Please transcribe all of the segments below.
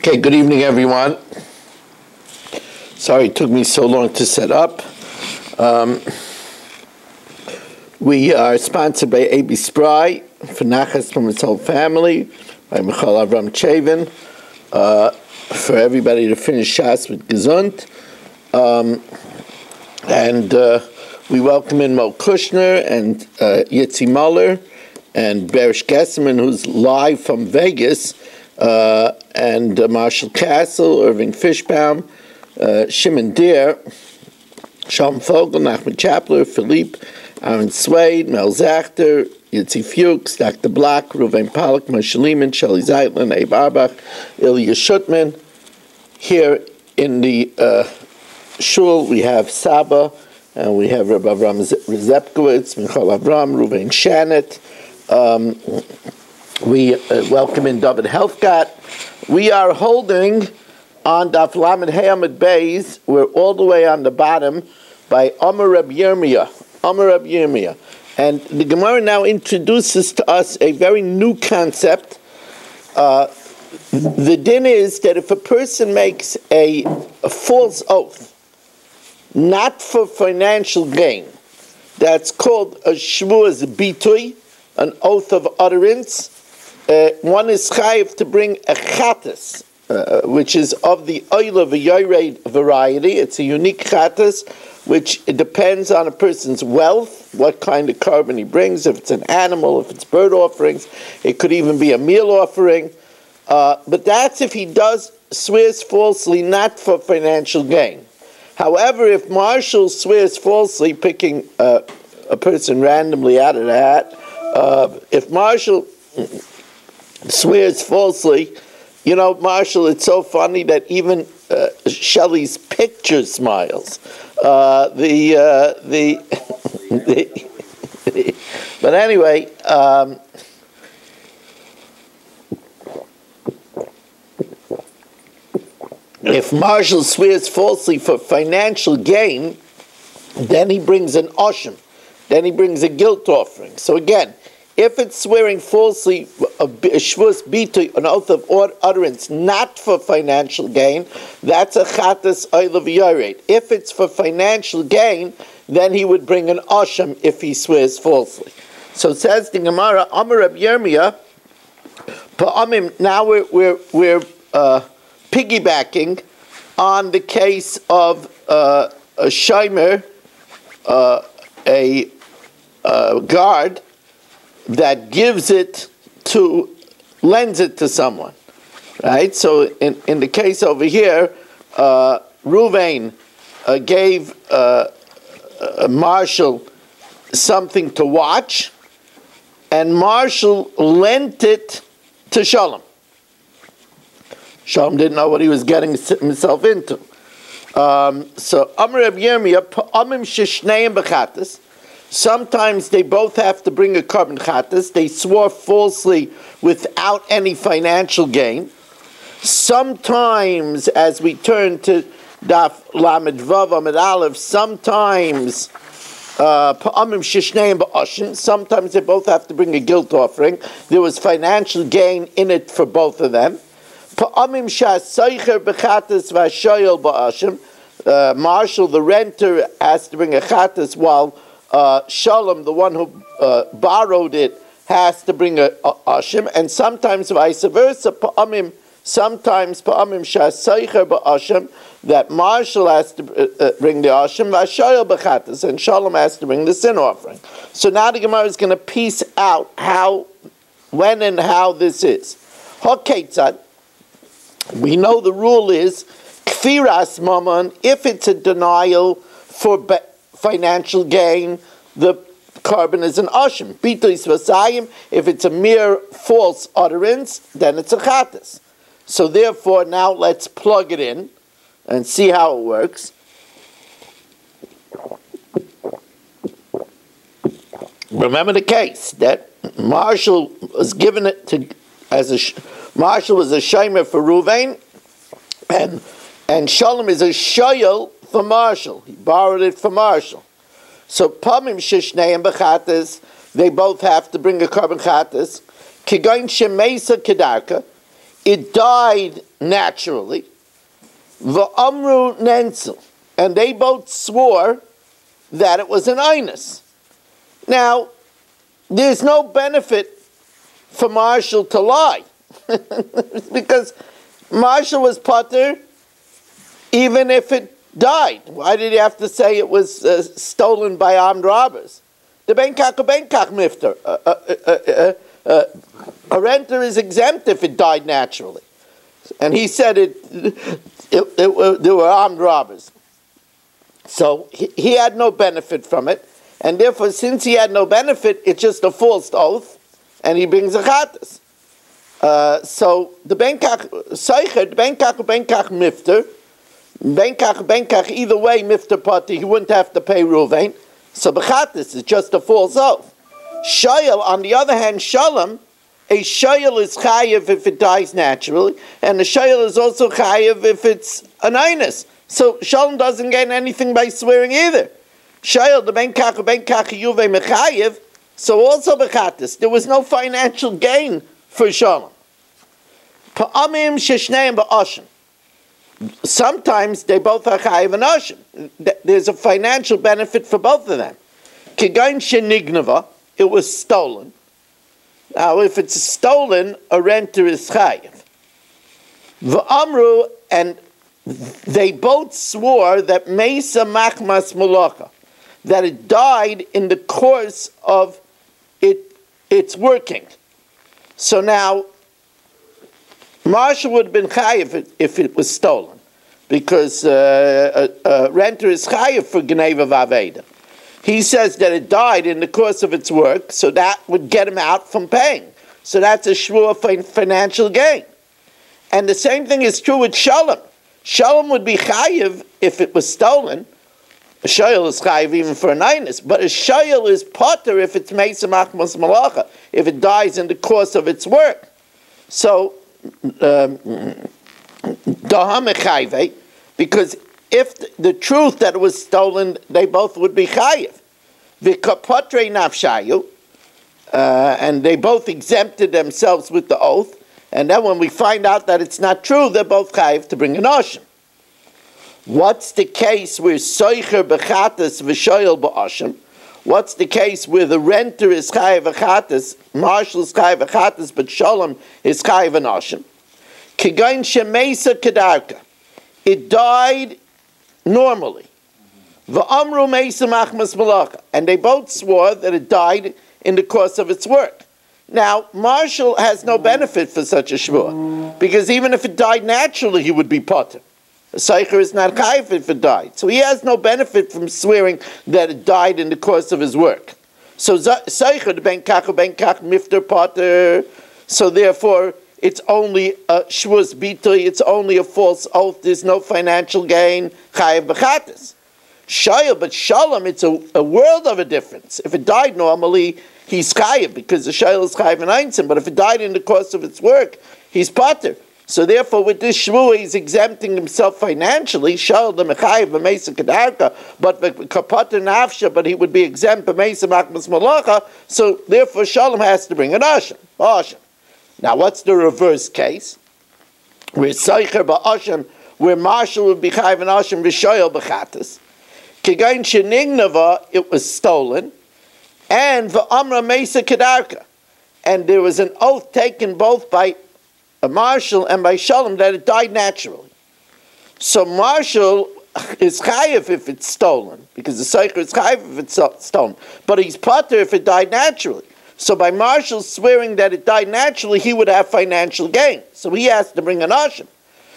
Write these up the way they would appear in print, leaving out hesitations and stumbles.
Okay, good evening, everyone. Sorry it took me so long to set up. We are sponsored by A.B. Spry, for Nachas from his whole family, by Michal Avram Chavin, for everybody to finish Shas with Gesund. And we welcome in Mo Kushner and Yitzi Muller and Berish Gesserman, who's live from Vegas, and Marshall Castle, Irving Fishbaum, Shimon Deer, Shalom Fogel, Nachman Chapler, Philippe, Aaron Swade, Mel Zachter, Yitzi Fuchs, Dr. Block, Ruvain Pollack, Moshe Lehman, Shelley Zeitlin, Abe Arbach, Ilya Shutman. Here in the shul we have Saba, and we have Rabbi Avram Rezepkowitz, Michal Avram, Ruvain Shanet. We welcome in David Helfgott. We are holding on Daf Lamed Hayamid Beis. We're all the way on the bottom by Amar Reb Yirmiyah. And the Gemara now introduces to us a very new concept. The din is that if a person makes a false oath, not for financial gain, that's called a shvuas bitui, an oath of utterance. One is chayiv to bring a chatas, which is of the oila v'yored variety. It's a unique chatas, which it depends on a person's wealth, what kind of carbon he brings, if it's an animal, if it's bird offerings. It could even be a meal offering. But that's if he swears falsely, not for financial gain. However, if Marshall swears falsely, picking a person randomly out of the hat, if Marshall swears falsely, you know, Marshall, it's so funny that even Shelley's picture smiles. But anyway, if Marshall swears falsely for financial gain, then he brings an oshim, then he brings a guilt offering. So again, if it's swearing falsely, a shvus bitui, an oath of utterance, not for financial gain, that's a chatas oila v'yored. If it's for financial gain, then he would bring an osham if he swears falsely. So it says the Gemara, Amar Reb Yirmiyah, pa'amim. Now we're piggybacking on the case of a shomer, a guard that lends it to someone, right? So in the case over here, Ruvain gave Marshall something to watch, and Marshall lent it to Shalom. Shalom didn't know what he was getting himself into. So Amar Reb Yirmiyah, Pa'amim sheshneim b'chatas. Sometimes they both have to bring a carbon chatas. They swore falsely without any financial gain. Sometimes, as we turn to Daf Lamed Vav Amid Aleph, sometimes Pa'amim sheshneim ba'ashin. Sometimes they both have to bring a guilt offering. There was financial gain in it for both of them. Pa'amim sha'asaycher b'chatas v'ashoyel ba'ashim. Marshall, the renter, has to bring a chatas, while Shalom, the one who borrowed it, has to bring a ashim, and sometimes vice versa. Sometimes pa'amim sha'asaycher ba'ashim, that Marshall has to bring the ashim, v'ashoyel b'chatas, and Shalom has to bring the sin offering. So now the Gemara is going to piece out when and how this is. Hokeitzad. We know the rule is kfiras mammon. If it's a denial for financial gain, the carbon is an ashim. Bitois vasayim. If it's a mere false utterance, then it's a chatas. So therefore, now let's plug it in and see how it works. Remember the case that Marshall was given it to Marshall was a shomer for Ruvain, and Shalom is a shoyel for Marshall. He borrowed it from Marshall. So pamim sheshneim b'chatas, they both have to bring a carbon chatas. Kigain shemesa kedarka. it died naturally. V'amru nensel, and they both swore that it was an einus. Now, there's no benefit for Marshall to lie, because Marshall was pater even if it died. Why did he have to say it was stolen by armed robbers? The benkach mifter. A renter is exempt if it died naturally. And he said there were armed robbers. So he had no benefit from it. And therefore, since he had no benefit, it's just a false oath, and he brings a chatas. So the benkach mifter, benkach, either way, mifter party, he wouldn't have to pay Ruvain. So bechatas is just a false oath. Shayel, on the other hand, shalom, a shayel is chayiv if it dies naturally, and a shayel is also chayiv if it's an einus. So shalom doesn't gain anything by swearing either. Shayel, the benkach yuve mechayiv, so also bechatas. There was no financial gain for shalom. Pa'amim sheshneim ba'ashen. Sometimes they both are chayiv and ashen. There's a financial benefit for both of them. Kigain shenignava, it was stolen. Now, if it's stolen, a renter is chayiv. V'amru, and they both swore that meisa machmas malacha, that it died in the course of its working. So now, Marshall would have been chayiv if it was stolen, because a renter is chayiv for gneva v'aveda. He says that it died in the course of its work, so that would get him out from paying. So that's a shvua for financial gain. And the same thing is true with shalom. Shalom would be chayiv if it was stolen. A shayel is chayiv even for an einus, but a shayel is potter if it's meisa machmas malacha, if it dies in the course of its work. So, because if the truth that it was stolen, they both would be chayiv. V'kapotre nafshayu, and they both exempted themselves with the oath. And then when we find out that it's not true, they're both chayiv to bring an ocean. What's the case where soicher bechatas v'shoyel ba'oshim? What's the case where the renter is chayiv v'chatas, Marshall is chayiv v'chatas, but Shalom is chayiv an ocean? Kigain shemeisa kedarka. It died normally. V'amru meisa machmas malacha. And they both swore that it died in the course of its work. Now, Marshall has no benefit for such a shvua, because even if it died naturally, he would be potter. A seicher is not chayiv if it died. So he has no benefit from swearing that it died in the course of his work. So seicher, the benkach mifter potter, so therefore it's only a shvus bitui, it's only a false oath, there's no financial gain, chayiv b'chatas. Shayel, but shalom, it's a world of a difference. If it died normally, he's chayiv, because the shayel is chayiv and einsim, but if it died in the course of its work, he's potter. So therefore, with this shvua, he's exempting himself financially. Shayel the mechayiv b'meisa kedarka, but kapotter nafsha, but he would be exempt b'meisa machmas malacha. So therefore, shalom has to bring an ashen. Now, what's the reverse case? Where seicher ba'ashem, where Marshall would be chayiv and ashen v'shoyel b'chatas. Kigain shenignava, it was stolen, and v'amra meisa kedarka, and there was an oath taken both by a Marshall and by Shalom that it died naturally. So Marshall is chayiv if it's stolen, because the seicher is chayiv if it's stolen, but he's potter if it died naturally. So by Marshall swearing that it died naturally, he would have financial gain. So he has to bring an asham.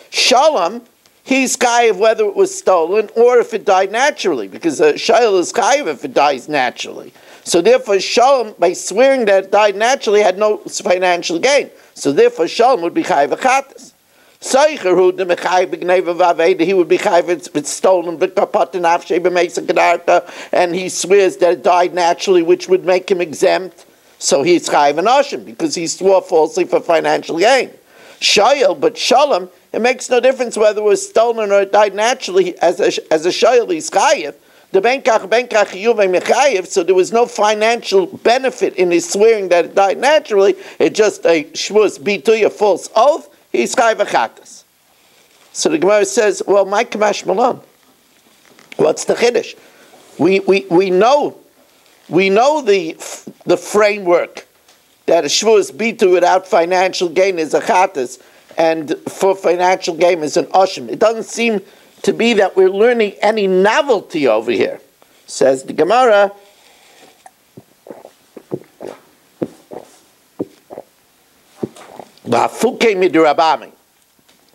Shalom, he's chayiv whether it was stolen or if it died naturally, because a shayel is chayiv if it dies naturally. So therefore, Shalom, by swearing that it died naturally, had no financial gain. So therefore, Shalom would be chayiv achatas. Seicher who the mechayiv b'gneva v'aveda, he would be chayiv if it's stolen, b'kapat nafshei b'meisa kedarka, and he swears that it died naturally, which would make him exempt. So he's chayiv an ashim because he swore falsely for financial gain. Shayel, but Shalom, it makes no difference whether it was stolen or it died naturally. As a shayel, he's chayiv. The benkach yuvei mechayiv. So there was no financial benefit in his swearing that it died naturally. It's just a shvus bitui, a false oath. he's chayv achatas. So the Gemara says, well, my kamash malon. What's the chiddush? We know the framework that a shvuas bitu without financial gain is a chatas, and for financial gain is an oshim. It doesn't seem to be that we're learning any novelty over here. Says the Gemara.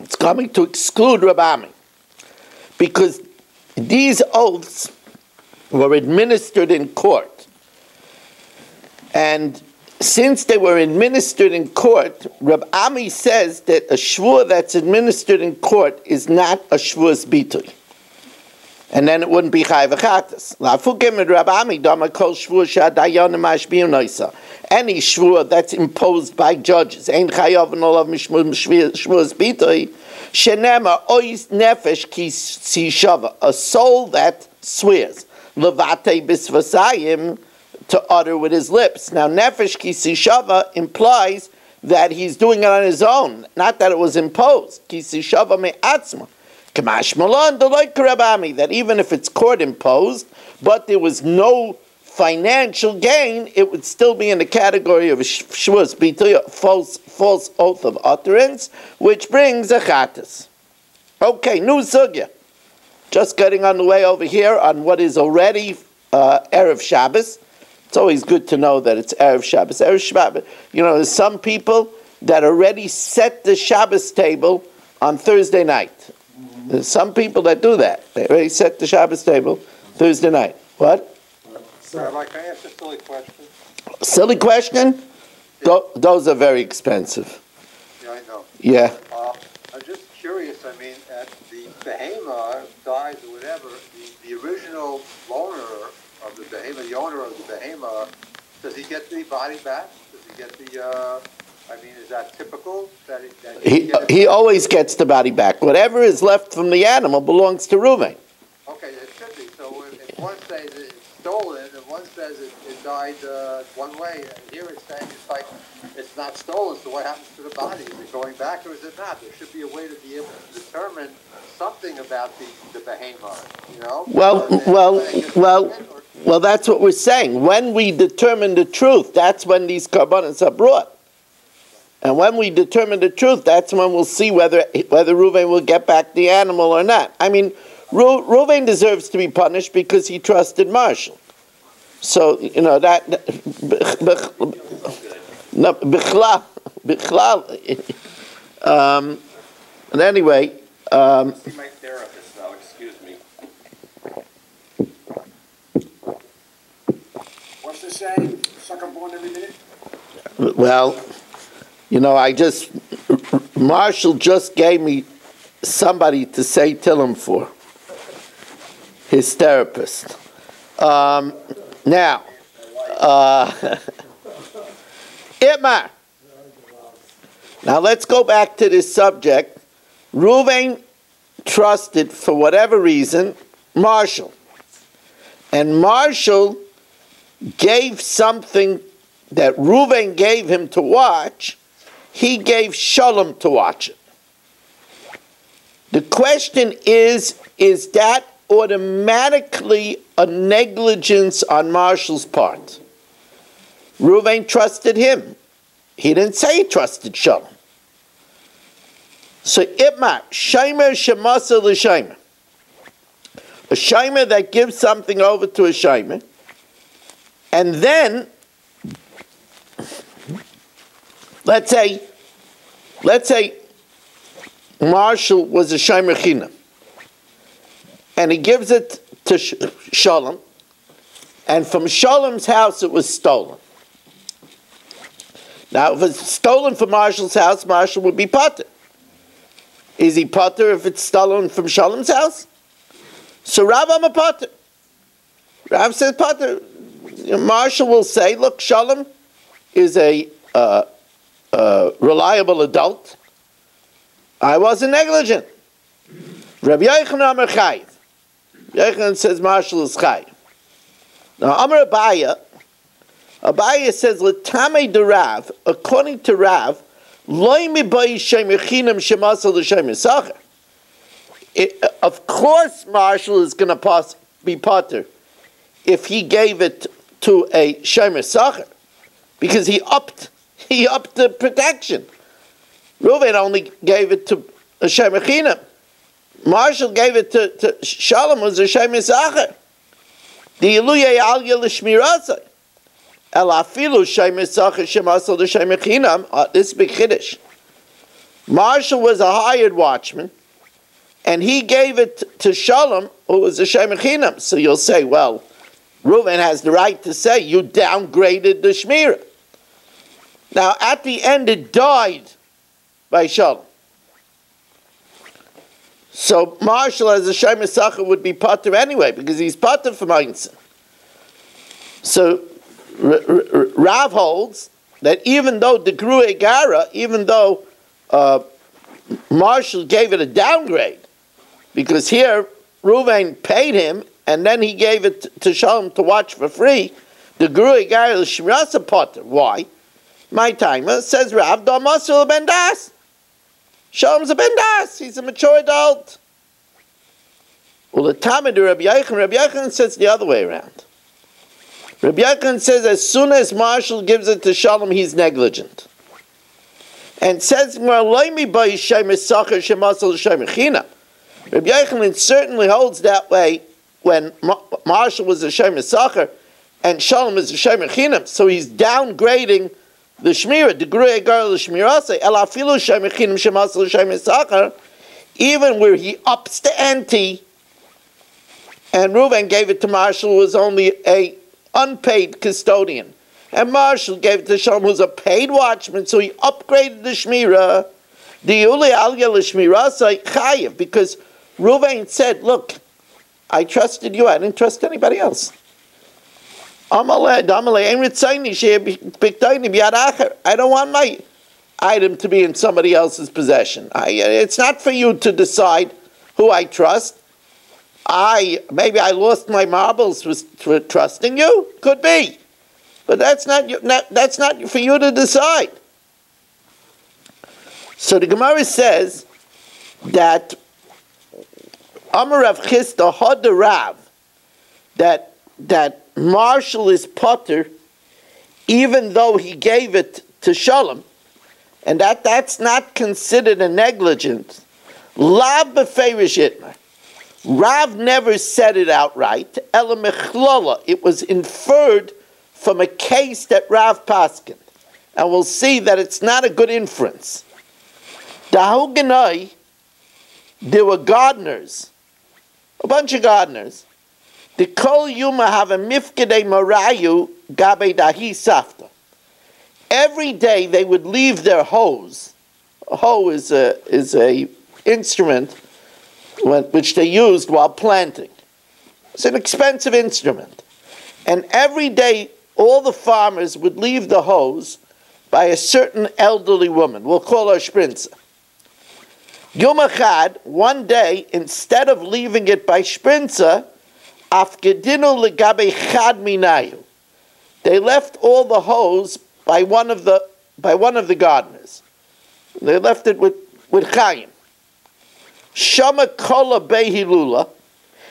It's coming to exclude Rabami, because these oaths were administered in court, and since they were administered in court, Rab Ami says that a shvur that's administered in court is not a shvur's bitui, and then it wouldn't be chayv achatas. Any shvur that's imposed by judges, ein chayav nolav shvur's bitui, shenema ois nefesh ki shava, a soul that swears, levate bisvasayim, to utter with his lips. Now, nefesh kisi shava implies that he's doing it on his own, not that it was imposed. Kisi shava me'atzma. Kamash malon deloy karabami, that even if it's court imposed, but there was no financial gain, it would still be in the category of a shvus b'tuya, false oath of utterance, which brings a chatas. Okay, new sugya. Just getting on the way over here on what is already Erev Shabbos. It's always good to know that it's Erev Shabbos. Erev Shabbos, there's some people that already set the Shabbos table on Thursday night. There's some people that do that. They already set the Shabbos table Thursday night. What? Rabbi, can I ask a silly question? Silly question? Those are very expensive. Yeah, I know. Yeah. I'm just curious. I mean, at the behema dies or whatever, the original owner of the behema, the owner of the behema, does he get the body back? Does he get the? Is that typical? He always gets the body back. Whatever is left from the animal belongs to Reuven. Okay, it should be. So if one says it's stolen and one says it died one way, here it's saying it's not stolen. So what happens to the body? Is it going back or is it not? There should be a way to be able to determine something about the behemoth. Well, that's what we're saying. When we determine the truth, that's when these karbanos are brought. And when we determine the truth, that's when we'll see whether Reuven will get back the animal or not. I mean, Reuven deserves to be punished because he trusted Marshall. So, that... Bichlal. And anyway... see my therapist now, excuse me. What's the saying? Sucker born every minute? Well... Marshall just gave me somebody to say Tillim for, his therapist. Now, Itmar. Now let's go back to this subject. Reuven trusted, for whatever reason, Marshall. And Marshall gave something that Reuven gave him to watch. He gave Shalom to watch it. The question is that automatically a negligence on Marshall's part? Reuven trusted him. He didn't say he trusted Shalom. So Itmar, Shomer Shemasa L'Shomer. A Shomer that gives something over to a Shomer, and then let's say Marshall was a Shomer Chinam, and he gives it to Shalom, and from Shalom's house it was stolen. Now, if it's stolen from Marshall's house, Marshall would be pater. Is he pater if it's stolen from Shalom's house? So Rav, I'm a pater. Rav says pater. Marshall will say, look, Shalom is a reliable adult. I wasn't negligent. Rabbi Yochanan Amar Chayiv. Yochanan says Marshall is Chayiv. Now Amar Abaya says L'tamei de Rav, according to Rav, Of course, Marshall is going to be potter if he gave it to a shomer sacher, because he upped the protection. Reuven only gave it to a shomer chinam. Marshall gave it to Shalom, was a shomer sacher. The iluyei alya l'shmirasai. El afilu shomer sacher shemasal the shomer chinam. This is big chiddush. Marshall was a hired watchman, and he gave it to Shalom, who was a shomer chinam. So you'll say, well, Reuven has the right to say, you downgraded the shmirah. Now, at the end, it died by Shalom. So Marshall, as a shomer sacher, would be pater anyway, because he's pater from Einstein. So Rav holds that even though the Grue Gara, even though Marshall gave it a downgrade, because here Reuven paid him, and then he gave it to Shalom to watch for free, the Grue Gara l'shmirasa pater. Why? My timer says Rav Damasul ben Das. Shalom's a ben Das. He's a mature adult. Well, the Talmud Rabbi Yochanan says the other way around. Rabbi Yochanan says as soon as Marshall gives it to Shalom, he's negligent. And says, Rabbi Yochanan certainly holds that way when Marshall was a shomer sacher and Shalom is a shomer chinam. So he's downgrading the shmirah, the grei gar l'shmirasei, el afilu shomer chinam shemasal shomer sacher, even where he ups the ante, and Reuven gave it to Marshall, who was only a unpaid custodian. And Marshall gave it to Shalom, who's a paid watchman, so he upgraded the shmirah. The uli alya l'shmirasei chayiv, because Reuven said, look, I trusted you, I didn't trust anybody else. I don't want my item to be in somebody else's possession. It's not for you to decide who I trust. Maybe I lost my marbles for trusting you. Could be. But that's not for you to decide. So the Gemara says that Amar Rav Chisda had the Rav that Marshall is potter even though he gave it to Shalom, and that's not considered a negligence. Lav beferish itmar. Rav never said it outright. Ela mechlala. It was inferred from a case that Rav paskin, and we'll see that it's not a good inference. Dahuganai, there were gardeners, a bunch of gardeners. The kol yuma have a mifkede marayu gabe dahi safta. Every day they would leave their hoes. A hoe is a instrument which they used while planting. It's an expensive instrument, and every day all the farmers would leave the hoes by a certain elderly woman. We'll call her Sprinza. Yom Echad, one day, instead of leaving it by Sprinza, afkedinu legabe chad minayu. They left all the hoes by one of the gardeners. They left it with Chaim. Shama kola behilula.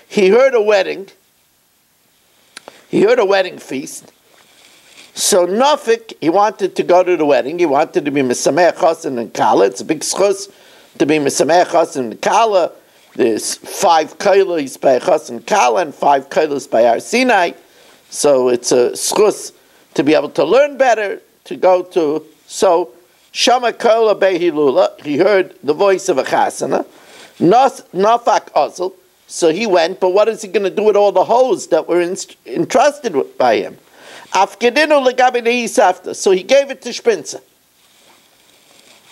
He heard a wedding. He heard a wedding feast. So Nafik, he wanted to go to the wedding. He wanted to be Mesameh Chasen and Kala. It's a big schus to be Mesameh Chasen and Kala. There's 5 kailas by Chasen Kala and 5 kailas by Har Sinai. So it's a schus to be able to learn better, to go to. So Shama kola behilula. He heard the voice of a chasana. Nafak Ozel. So he went, but what is he going to do with all the hoes that were entrusted by him? Afkedinu legabe dehisafta. So he gave it to Sprinza.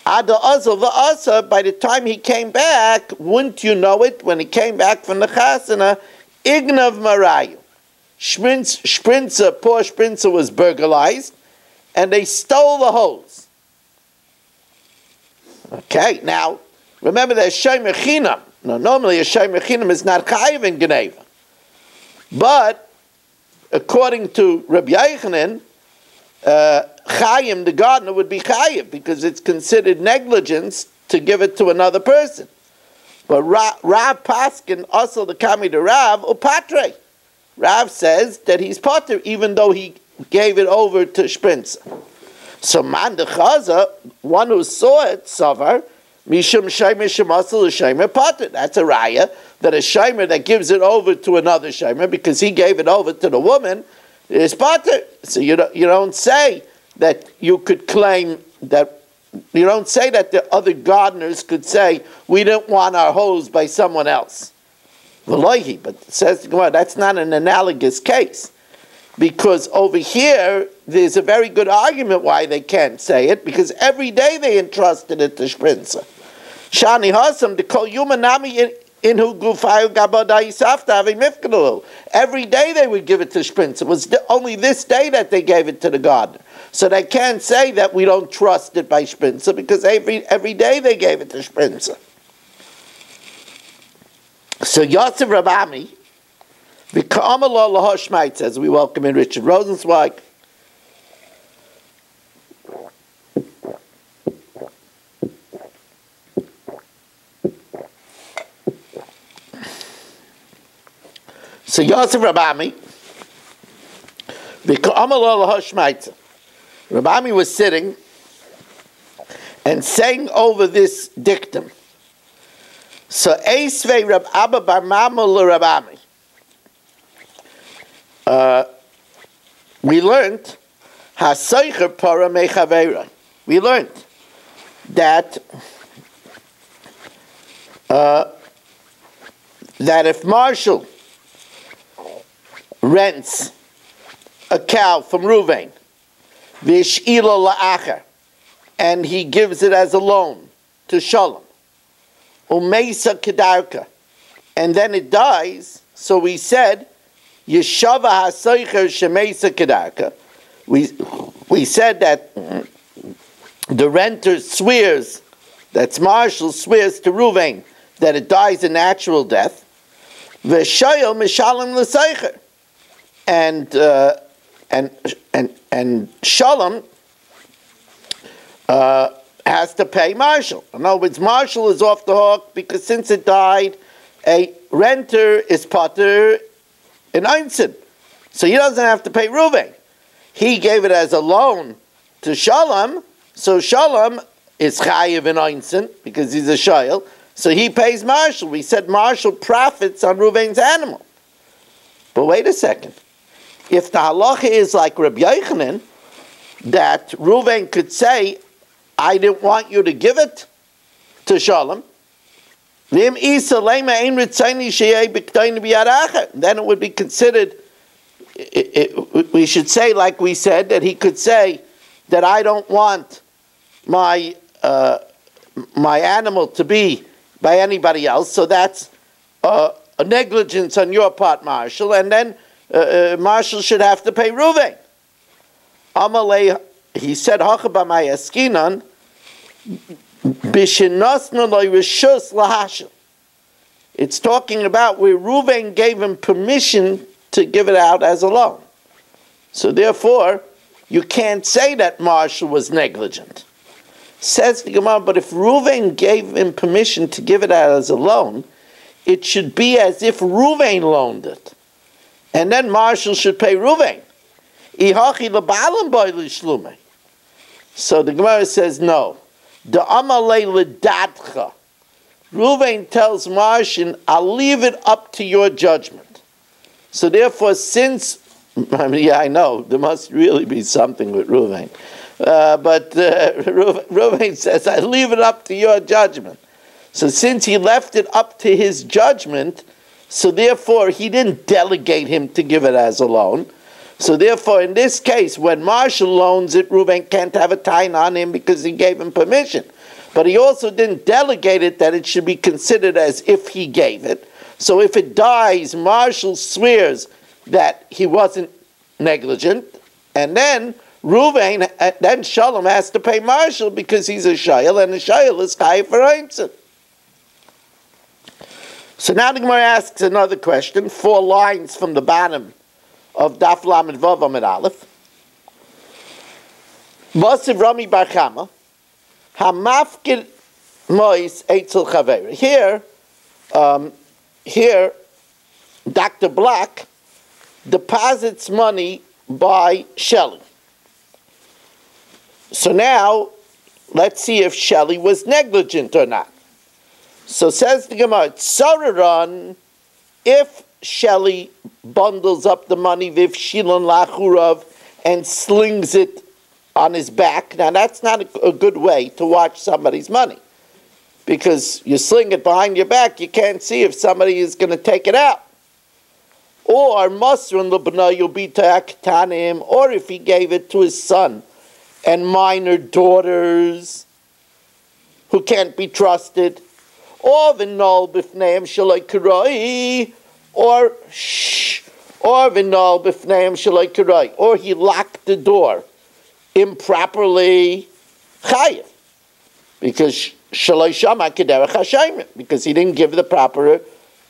Ada Ozel v'asa. By the time he came back, wouldn't you know it? When he came back from the chasana, ignav marayu. Sprinza, poor Sprinza, was burglarized, and they stole the hoes. Okay, now remember that shomer chinam. Now, normally a shomer chinam is not chayiv in Geneva, but according to Rabbi Yochanan, Chaim, the gardener, would be chayiv because it's considered negligence to give it to another person. But Rav Paskin, also the Kami de Rav, upatre. Rav says that he's potter even though he gave it over to Shprinza. So man de Chaza, one who saw it, Savar, Mishum Shaimer Shemasel Shaimer potter. That's a raya that a Shaimer that gives it over to another Shaimer because he gave it over to the woman is potter. So you don't say that you could claim that, you don't say that the other gardeners could say, we didn't want our hose by someone else. But it says, that's not an analogous case. Because over here, there's a very good argument why they can't say it, because every day they entrusted it to Shprinza. Shani Hasam, the Kol Yumanami Inhu Gufayu Gabadai Saftavi Mifkanalu. Every day they would give it to Shprinza. It was only this day that they gave it to the gardener. So they can't say that we don't trust it by Shprinza, because every day they gave it to Shprinza. So Yosef Rabami, says, we welcome in Richard Rosenzweig. So Yosef Rabami, Rabami was sitting and saying over this dictum. So Eisvei Rab Abba Bar Mamul Rabami. We learned Hasaycher Para Mechavera. We learned that if Marshall rents a cow from Ruvain, Vish'ila La'acher, and he gives it as a loan to Shalom, Umeisa Kedarka, and then it dies, so we said, Yeshava HaSoicher Shemeisa Kedarka. We said that the renter swears, that's Marshall swears to Ruvain, that it dies a natural death, V'shayel Mishalem L'Seicher, and Shalom has to pay Marshall. In other words, Marshall is off the hook because since it died, a renter is potter in Einstein. So he doesn't have to pay Ruvain. He gave it as a loan to Shalom, so Shalom is chayiv in Einstein because he's a shayel, so he pays Marshall. We said Marshall profits on Ruvain's animal. But wait a second. If the halacha is like Rabbi Yochanan, that Ruvain could say, I didn't want you to give it to Shalom, then it would be considered, we should say, like we said, that he could say that I don't want my animal to be by anybody else, so that's a negligence on your part, Marshall, and then Marshall should have to pay Ruvain. Amalei, he said, Hachabamayskinan, Bishinasna Rishus Lahashel. It's talking about where Ruvain gave him permission to give it out as a loan. So therefore, you can't say that Marshall was negligent. Says the Gemara, but if Ruvain gave him permission to give it out as a loan, it should be as if Ruvain loaned it. And then Marshall should pay Ruvain. So the Gemara says no. The Amalei L'Dadcha. Ruvain tells Marshall, I'll leave it up to your judgment. So therefore, since, I know, there must really be something with Ruvain. But Ruvain says, I leave it up to your judgment. So since he left it up to his judgment, so therefore he didn't delegate him to give it as a loan. So therefore, in this case, when Marshall loans it, Ruvain can't have a tain on him because he gave him permission. But he also didn't delegate it that it should be considered as if he gave it. So if it dies, Marshall swears that he wasn't negligent, and then Ruvain, then Shalom has to pay Marshall because he's a shayel, and a shayel is chayiv for Einstein. So now the Gemara asks another question, 4 lines from the bottom of Daf Lamed Vav Amid Aleph. Masiv Rami Bar Chama, Hamafkid Mois Eitzel Chaver. Here, Dr. Black deposits money by Shelley. So now, let's see if Shelley was negligent or not. So says the Gemara, Tzararan, if Shelley bundles up the money, Viv Shilon Lachurav, and slings it on his back. Now that's not a good way to watch somebody's money, because you sling it behind your back, you can't see if somebody is going to take it out. Or Masrun Lebnayu Bita, or if he gave it to his son and minor daughters who can't be trusted, or Vinol Bifneim Shalai Karai, or Vinol Bifneim Shalai Karai, or he locked the door improperly, Chayev, because Shalai Shama Kederach Hashayim, because he didn't give the proper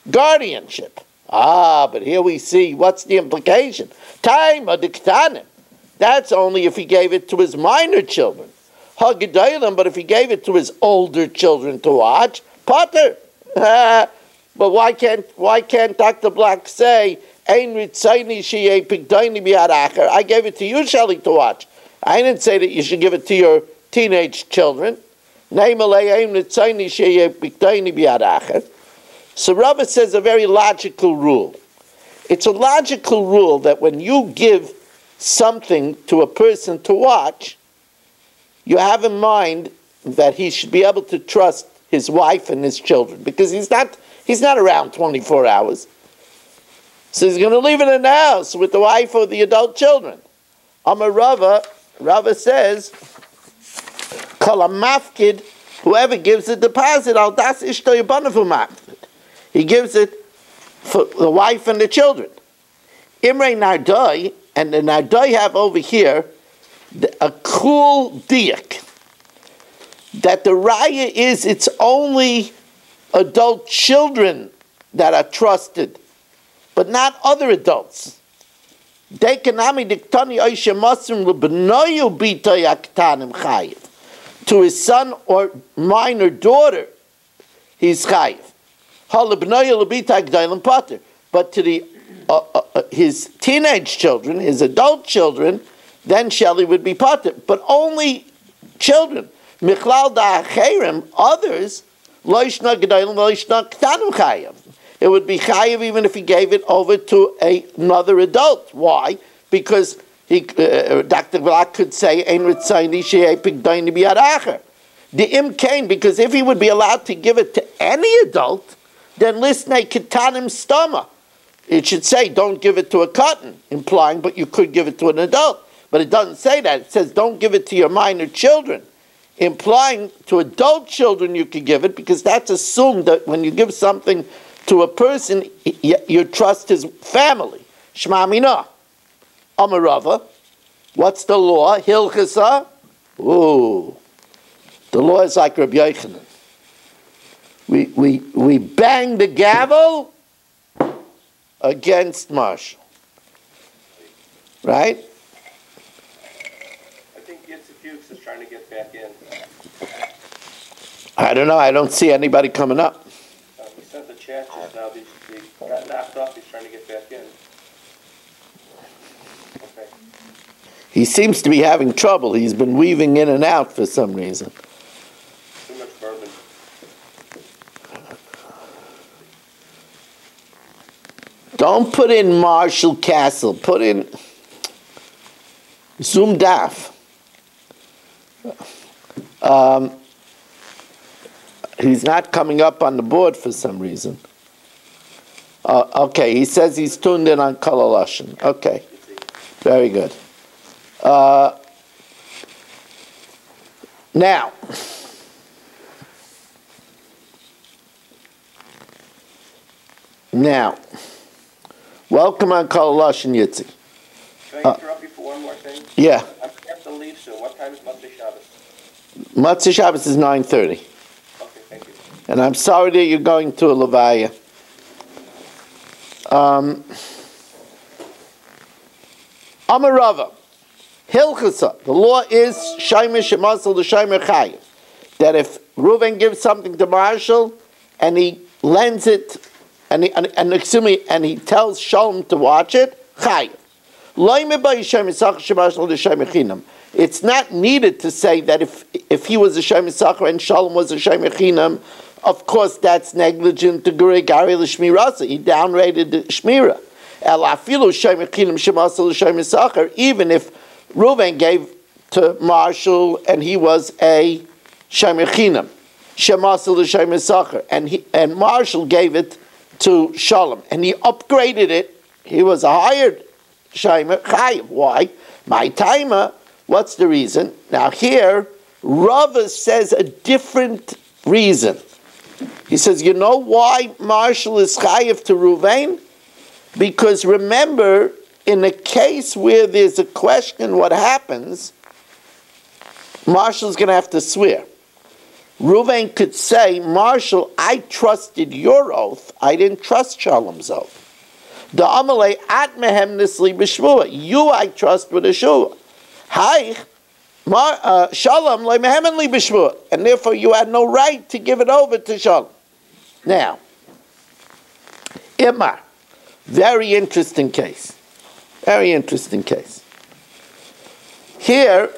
guardianship. But here we see, what's the implication? Time adiktanim. That's only if he gave it to his minor children. Hagedaylim, but if he gave it to his older children to watch, Potter. But why can't Dr. Black say, Ein ritzayni sheyeh pigdayni biyad acher? I gave it to you, Shelley, to watch. I didn't say that you should give it to your teenage children. Ein ritzayni sheyeh pigdayni biyad acher. So Rava says a very logical rule. It's a logical rule that when you give something to a person to watch, you have in mind that he should be able to trust his wife and his children, because he's not around 24 hours. So he's going to leave it in the house with the wife or the adult children. Amar Rava says, Kol mafkid, whoever gives a deposit, al das ishto yibanavu mafkid. He gives it for the wife and the children. Imrei Nardai, and the Nardai have over here a cool diak, that the raya is it's only adult children that are trusted, but not other adults. To his son or minor daughter, he's chayiv. But to the his teenage children, his adult children, then Shelley would be potter. But only children. Michlal da'acherim, others, it would be chayiv even if he gave it over to another adult. Why? Because Dr. Black could say, the im came, because if he would be allowed to give it to any adult, then lisnei ketanim stama. It should say, don't give it to a cotton, implying, but you could give it to an adult. But it doesn't say that. It says, don't give it to your minor children, implying to adult children you could give it, because that's assumed that when you give something to a person, you trust his family. Shema mina. Amarava. What's the law? Hilchasa. Ooh. The law is like Rabbi Yochanan. We bang the gavel against Marshall. Right? I think Yitzhak Fuchs is trying to get back in. I don't know. I don't see anybody coming up. He sent the chat just now. He got knocked off. He's trying to get back in. Okay. He seems to be having trouble. He's been weaving in and out for some reason. Too much bourbon. Don't put in Marshall Castle. Put in Zoom Daf. He's not coming up on the board for some reason. Okay, he says he's tuned in on Kalalashin. Okay, very good. Now, welcome on Kalalashin, Yitzi. Can I interrupt you for one more thing? Yeah. I'm going to have to leave soon. What time is Motzei Shabbos? Motzei Shabbos is 9:30. Okay, thank you. And I'm sorry that you're going to a Levaya. Amarava. Hilchasa, the law is Shaimer Shemasel the Shaimer Chayiv. That if Reuven gives something to Marshall and he lends it, and he tells Shalom to watch it, Chayiv. It's not needed to say that if he was a Shaimer Sachar and Shalom was a Shaimer Chinam, of course that's negligent to Gari L'Shmirasa. He downrated the Shmira. Even if Reuven gave to Marshall and he was a Shomer Chinam, Shemasel Shomer Sacher, and Marshall gave it to Shalom, and he upgraded it. He was a hired Shomer Chayiv. Why? My timer. What's the reason? Now here, Rava says a different reason. He says, you know why Marshall is Chayiv to Reuven? Because remember, in a case where there's a question what happens, Marshall's going to have to swear. Reuven could say, Marshall, I trusted your oath. I didn't trust Shalom's oath. The Amalei at mehem nisli b'shvua. You I trust with a shua. Hi, Shalom le mehem li b'shvua. And therefore you had no right to give it over to Shalom. Now, Imar. Very interesting case. Very interesting case. Here,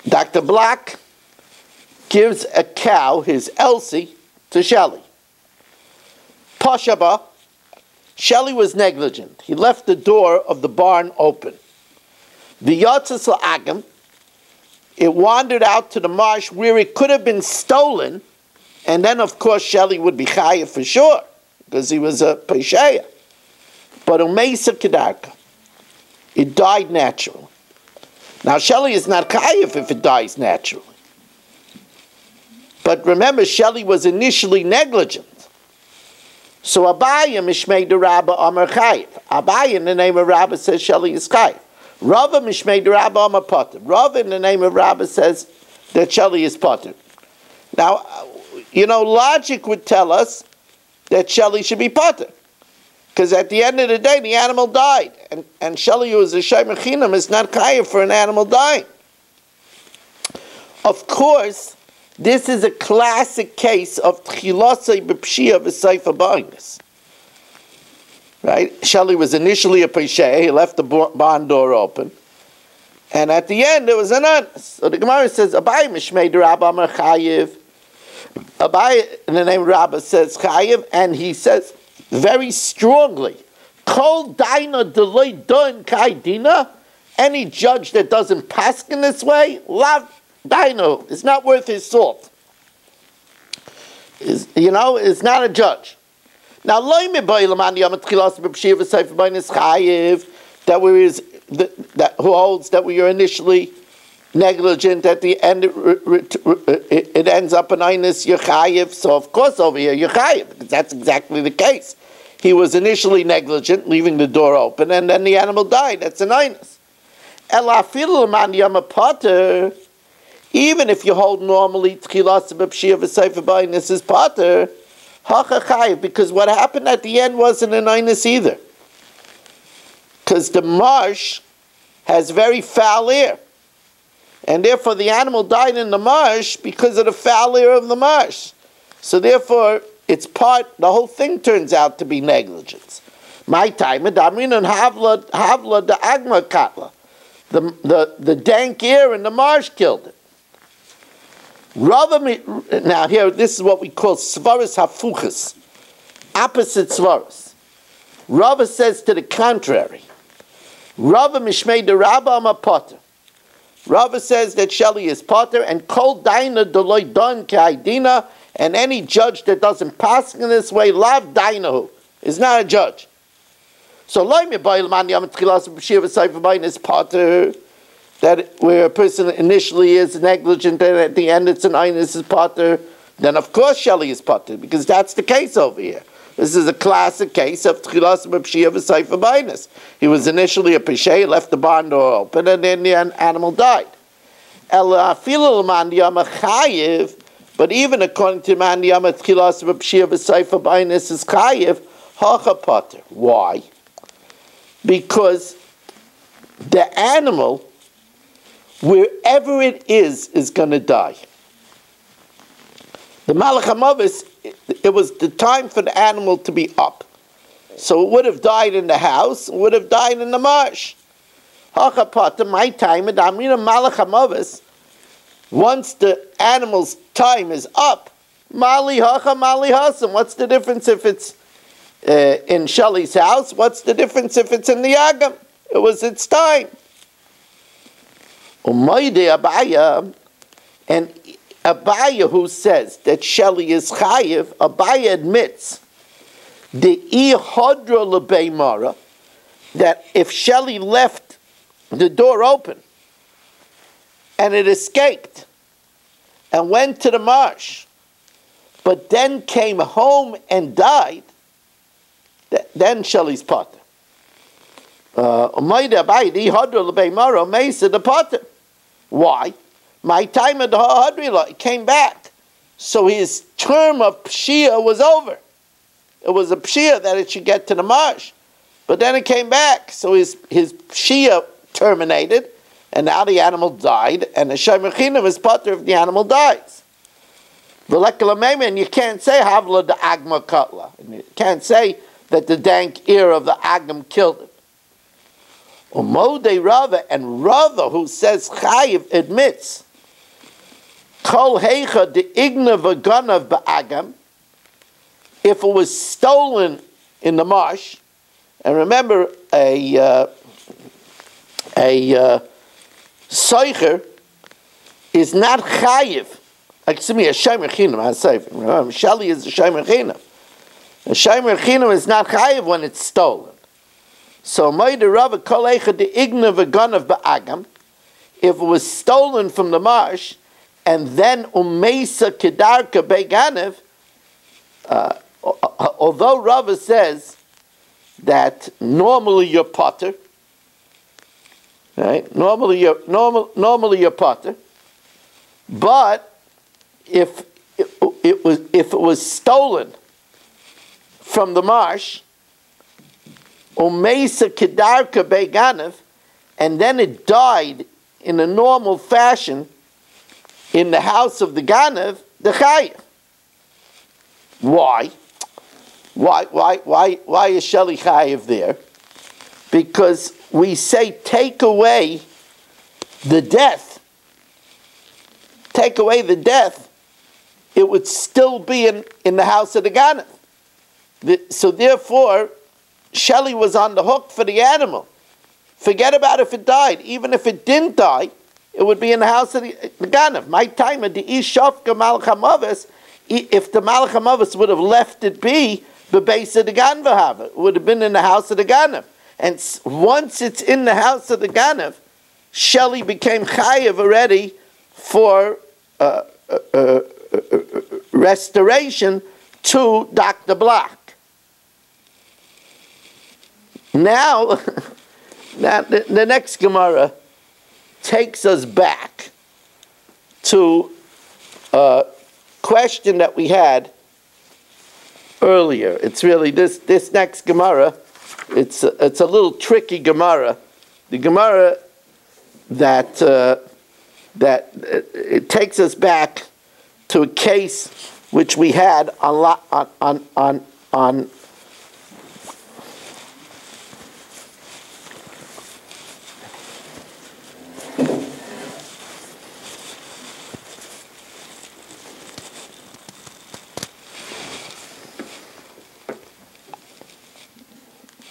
Dr. Black gives a cow, his Elsie, to Shelley. Pashaba, Shelley was negligent. He left the door of the barn open. The Yatzis Agam, it wandered out to the marsh where it could have been stolen, and then of course Shelley would be chayav for sure, because he was a Pesheya. But Umeisa Kedarka, it died naturally. Now Shelley is not chayav if it dies naturally. But remember, Shelley was initially negligent. So Abaya Mishmei de Rabba Amar Chayiv. Abaya in the name of Rabba says Shelley is chayiv. Rava Mishmei de Rabba Amar Potter. Rava in the name of Rabba says that Shelley is Potter. Now, logic would tell us that Shelley should be Potter. Because at the end of the day, the animal died. And Shelley, who is a Shomer Chinam, is not chayiv for an animal dying. Of course, this is a classic case of Tchilasei B'Pshia V'Seifa B'Ainis. Right? Shelley was initially a Pesheya. He left the barn door open. And at the end, there was an Anis. So the Gemara says, Abai Mishmei de Rabba Amar Chayiv. Abai, in the name of Rabba, says Chayiv. And he says very strongly, Kol Daina Deloi Doin Kai Dina. Any judge that doesn't pass in this way, Lav Dino is not worth his salt. Is not a judge. Now, that who holds that we are initially negligent at the end, it ends up in Einis Yechayev. So of course over here Yechayev, because that's exactly the case. He was initially negligent, leaving the door open, and then the animal died. That's an Einis. Elafil man Yamapater. Even if you hold normally Tchilas B'Pshia V'Seifa B'Ainis is Pater, Hacha Chayiv, because what happened at the end wasn't an Ainis either. Because the marsh has very foul air. And therefore the animal died in the marsh because of the foul air of the marsh. So therefore the whole thing turns out to be negligence. My time, Adamrin and Havla the Agma Katla. The dank air in the marsh killed it. Now here, this is what we call svaras hafuchas, opposite svaras. Rava says to the contrary. Rava mishmei de Rabba Amar Potter. Rava says that Shelley is Potter, and kol daina deloi don k'aidina, and any judge that doesn't pass in this way, lav dainahu, is not a judge. So loy mibayil man yam tchilas b'shir v'sayf v'bayin is Potter. That where a person initially is negligent and at the end it's an Einis is Potter, then of course Shelley is Potter, because that's the case over here. This is a classic case of Tchilas B'Pshia V'Seifa B'Ainis. He was initially a Pesheya, left the barn door open, and then the animal died. But even according to Man Yama Tchilas B'Pshia V'Seifa B'Ainis is Chayiv, Hacha Potter. Why? Because the animal, wherever it is going to die. The Malach HaMavis, it was the time for the animal to be up. So it would have died in the house, it would have died in the marsh. Hachapata, my time, and Amrina Malach HaMavis, once the animal's time is up, Mali Hacha, Mali Hasan. What's the difference if it's in Shali's house? What's the difference if it's in the Agam? It was its time. Umayde Abaya, and Abaya who says that Shali is Chayiv, Abaya admits the Ihadra Lebeimara, that if Shali left the door open and it escaped and went to the marsh, but then came home and died, then Shali's potter. Why? My time at the Hadrila, it came back. So his term of Pshia was over. It was a Pshia that it should get to the marsh. But then it came back. So his Pshia terminated, and now the animal died, and the Shomer Chinam is potter if the animal dies. And you can't say Havla the Agma Katla. You can't say that the dank ear of the Agam killed it. Umode Rava, and Rava, who says Chayiv, admits Kol Heicha de Igna Vaganav Ba'agam, if it was stolen in the marsh, and remember a Seicher is not Chayiv. Excuse me, a Shomer Chinam, I say. Remember, Shali is a Shomer Chinam. A Shomer Chinam is not Chayiv when it's stolen. So, Moide Rava Kol Eicha de Igna Vaganav Ba'agam, if it was stolen from the marsh, and then Umeisa Kedarka Beganev, although Rava says that normally you're potter, right? Normally you're potter, but if it was stolen from the marsh, Umeisa Kedarka Beganev, and then it died in a normal fashion in the house of the Ganev, the Chayiv. Why? Why is Sheli Chayiv there? Because we say take away the death. Take away the death, it would still be in the house of the Ganev. So therefore, Sheli was on the hook for the animal. Forget about if it died. Even if it didn't die, it would be in the house of the Ganev. My time at the Ishafka Malach HaMavis, if the Malach HaMavis would have left it be, the base of the Ganvahav, it would have been in the house of the Ganev. And once it's in the house of the Ganev, Sheli became Chayiv already for restoration to Dr. Block. Now the next Gemara takes us back to a question that we had earlier. It's really this next Gemara. It's a little tricky Gemara. The Gemara that it takes us back to a case which we had on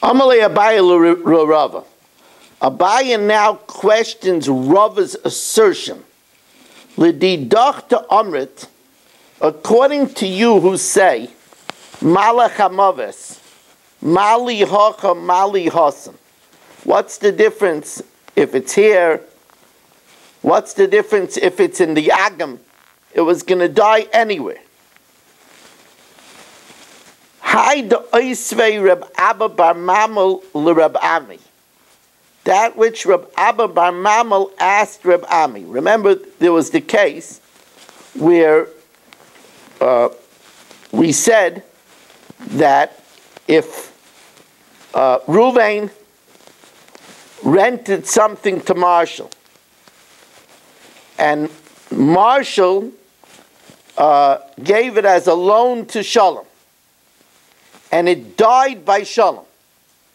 Amalei Abaya Rava. Abaya now questions Rava's assertion. L'didachta Amrit, according to you who say, Malach HaMavis, Mali Hacha, Mali Hasan. What's the difference if it's here? What's the difference if it's in the Agam? It was going to die anywhere. Hai de oisvei Reb Abba bar Mamel l'Reb Ami. That which Reb Abba bar Mamel asked Reb Ami. Remember, there was the case where we said that if Ruvain rented something to Marshall. And Marshall gave it as a loan to Shalom. And it died by Shalom.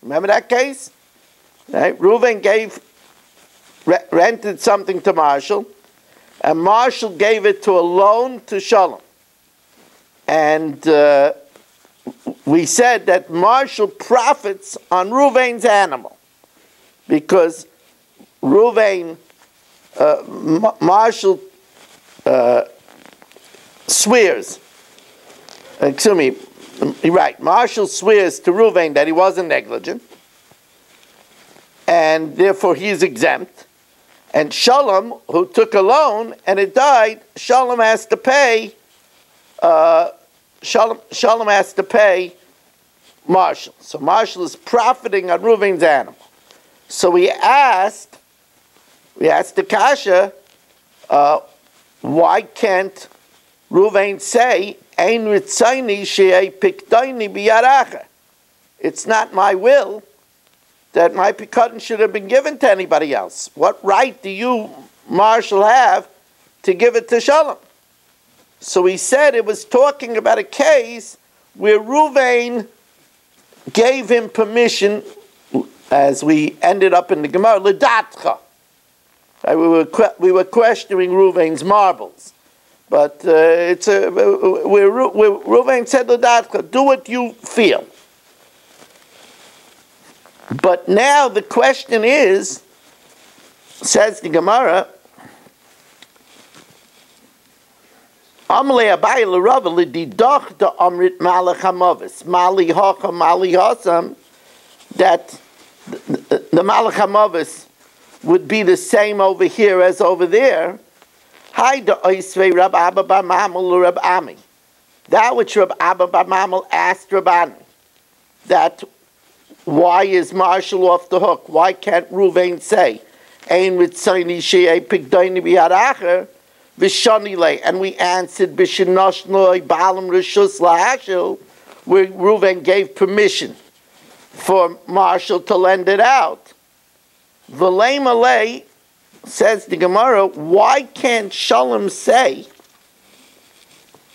Remember that case? Right? Reuven rented something to Marshall, and Marshall gave it to a loan to Shalom. And we said that Marshall profits on Reuven's animal, because Reuven, Marshall swears, excuse me, right, Marshall swears to Reuven that he wasn't negligent, and therefore he's exempt. And Shalom, who took a loan and it died, Shalom has to pay. Shalom has to pay Marshall. So Marshall is profiting on Reuven's animal. So we asked the Kasha, why can't Reuven say, "Ein ritzayni she'ei pikdayni biyaracha"? It's not my will that my pikadon should have been given to anybody else. What right do you, Marshall, have to give it to Shalom? So he said it was talking about a case where Reuven gave him permission, as we ended up in the Gemara, l'datcha. We were questioning Reuven's marbles. But where Reuven said l'datcha, do what you feel. But now the question is, says the Gemara, Amalei Abai l'Rava l'didach da amrit malach hamavis mali hacha mali hasam, that the malach hamavis would be the same over here as over there. Hi da oisvei Rab Abba bar Mamel Rab Ami, that which Rab Abba bar Mamel asked Rabban, that why is Marshall off the hook? Why can't Reuven say, Ein ritzayni she'ei pikdayni biyaracha v'shani lei? And we answered, B'shenosh noi ba'alam rishus la'ashil, where Reuven gave permission for Marshall to lend it out. V'lei malei, says the Gemara, why can't Shalom say,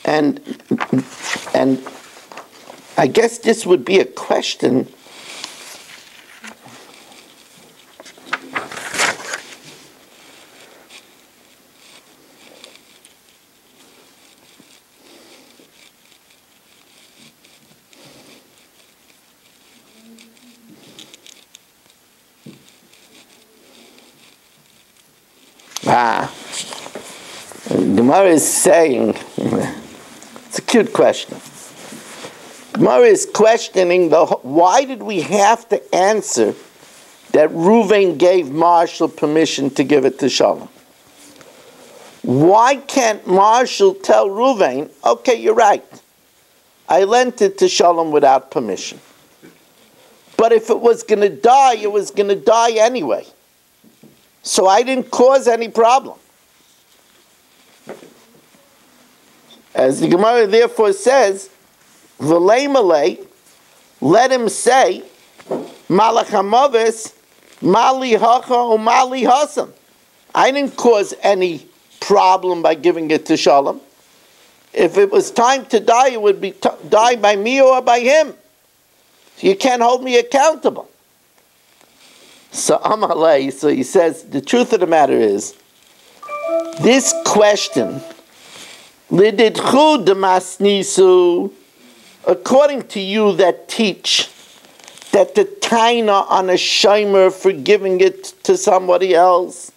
and I guess this would be a question, Gemara is saying, it's a cute question. Gemara is questioning why did we have to answer that Reuven gave Marshall permission to give it to Shalom? Why can't Marshall tell Reuven, okay, you're right, I lent it to Shalom without permission. But if it was going to die, it was going to die anyway. So I didn't cause any problem. As the Gemara therefore says, V'lei malei, let him say, Malach hamavis, Mali hacha or Mali hasam. I didn't cause any problem by giving it to Shalom. If it was time to die, it would be die by me or by him. So you can't hold me accountable. So Amalei, so he says, the truth of the matter is, this question, Lididchu demasnisu, according to you that teach that the taina on a shomer for giving it to somebody else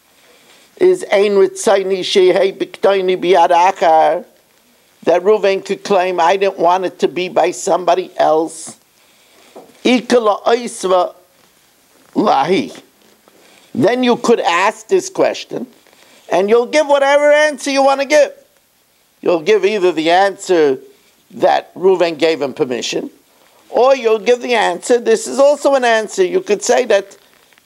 is ein ritzayni shehei b'ktayni biyad achar, that Reuven could claim, I didn't want it to be by somebody else. Ikala oisva lahi. Then you could ask this question, and you'll give whatever answer you want to give. You'll give either the answer that Reuven gave him permission, or you'll give the answer, this is also an answer. You could say that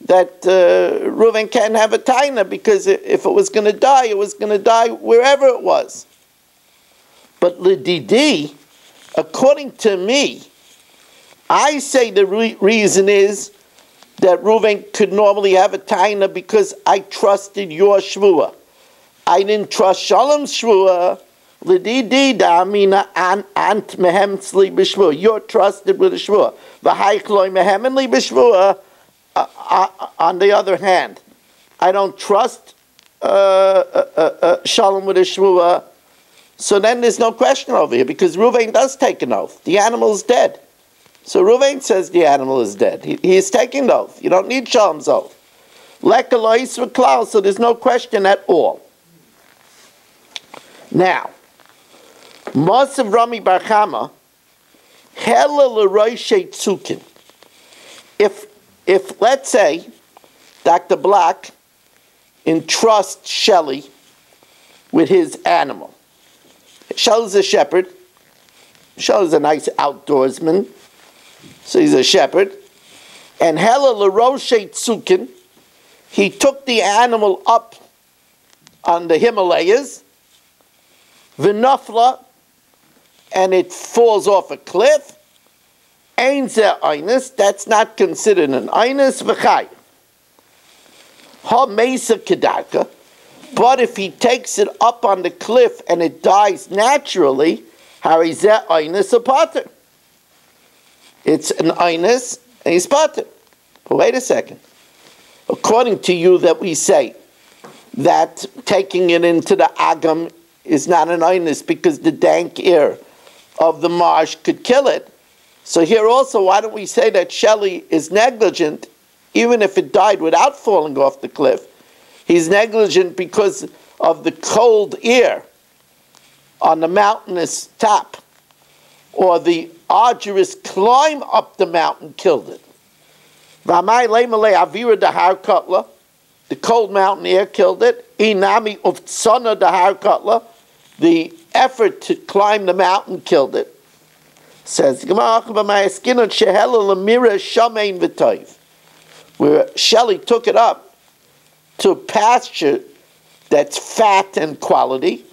Reuven can't have a taina, because if it was going to die, it was going to die wherever it was. But l'didi, according to me, I say the reason is that Reuven could normally have a taina because I trusted your shvua. I didn't trust Shalom's shvua. L'didi da'amina ant mehem tzli b'shvua. You're trusted with a shvua. V'haichloi mehem li b'shvua. On the other hand, I don't trust Shalom with a shvua. So then there's no question over here because Reuven does take an oath. The animal is dead. So Reuven says the animal is dead. He is taking the oath. You don't need Shalom's oath. Lekalois v'klal, so there's no question at all. Now, Mosav Rami Bar Chama, Hela l'roishe tzukin. If let's say Dr. Black entrusts Shelley with his animal. Shelley's a shepherd. Shelley's a nice outdoorsman. So he's a shepherd. And Hela l'roishe tzukin, he took the animal up on the Himalayas, v'nafla, and it falls off a cliff. Ein ze einus, that's not considered an einus, v'chay. Ha mesa kedarka, but if he takes it up on the cliff and it dies naturally, hari ze einus a pater. It's an einus, and he's pater. But wait a second. According to you that we say that taking it into the agam is not an einus because the dank air of the marsh could kill it. So here also, why don't we say that Shelley is negligent, even if it died without falling off the cliff? He's negligent because of the cold air on the mountainous top, or the arduous climb up the mountain killed it. The cold mountain air killed it. Inami of tsana dahar katla, the effort to climb the mountain killed it. Says where Shelley took it up to pasture that's fat and quality,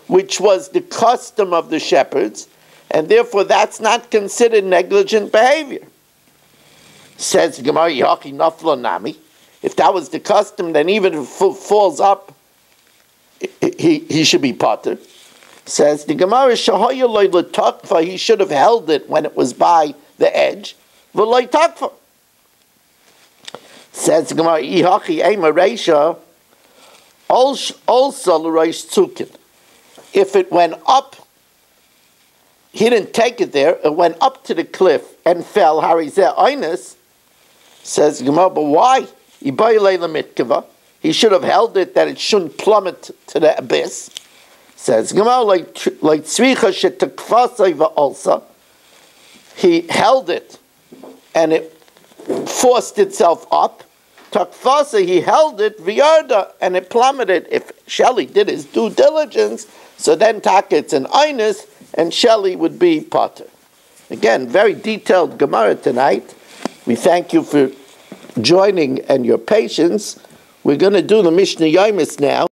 which was the custom of the shepherds, and therefore that's not considered negligent behavior. Says Gemara Yaki Nafla Nami. If that was the custom, then even if it falls up, he should be potter. Says the Gemara Shahoyaloi L'Takfa, he should have held it when it was by the edge. V'Loi Takfa. Says the Gemara Ihaki Ema Reisha also L'Reish Tzukin. If it went up, he didn't take it there, it went up to the cliff and fell, Harizeh Einus, says Gemara, but why? He should have held it that it shouldn't plummet to the abyss. Says Gemara, like tzricha shetakfasay va'olsa, he held it and it forced itself up. Takfasa, he held it v'yarda and it plummeted. If Shelley did his due diligence, so then taka it's an einus and Shelley would be potter. Again, very detailed Gemara tonight. We thank you for joining and your patience. We're going to do the Mishnah Yomis now.